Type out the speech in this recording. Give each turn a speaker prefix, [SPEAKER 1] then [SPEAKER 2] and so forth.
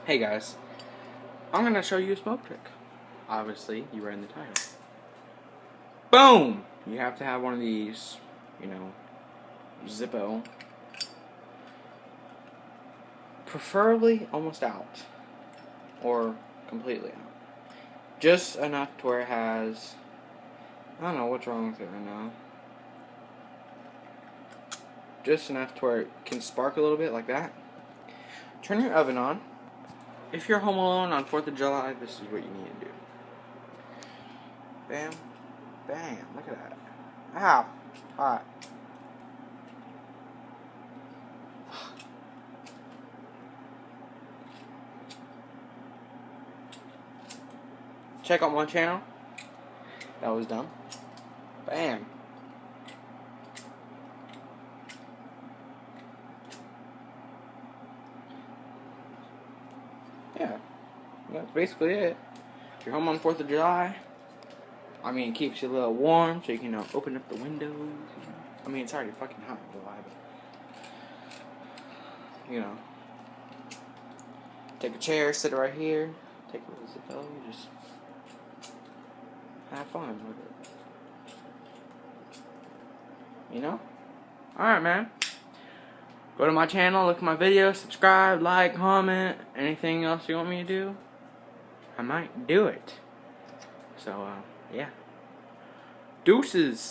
[SPEAKER 1] Hey guys, I'm gonna show you a smoke trick. Obviously, you read in the title. Boom! You have to have one of these, Zippo. Preferably almost out. Or completely out. Just enough to where it has... I don't know what's wrong with it right now. Just enough to where it can spark a little bit like that. Turn your oven on. If you're home alone on 4th of July, this is what you need to do. Bam. Bam. Look at that. Ow. Hot. Check out my channel. That was done. Bam. Yeah. That's basically it. If you're home on 4th of July, it keeps you a little warm so you can open up the windows. It's already fucking hot in July, but, take a chair, sit right here, take a little Zippo, just have fun with it. Alright, man. Go to my channel, look at my videos, subscribe, like, comment, anything else you want me to do, I might do it. So, yeah. Deuces.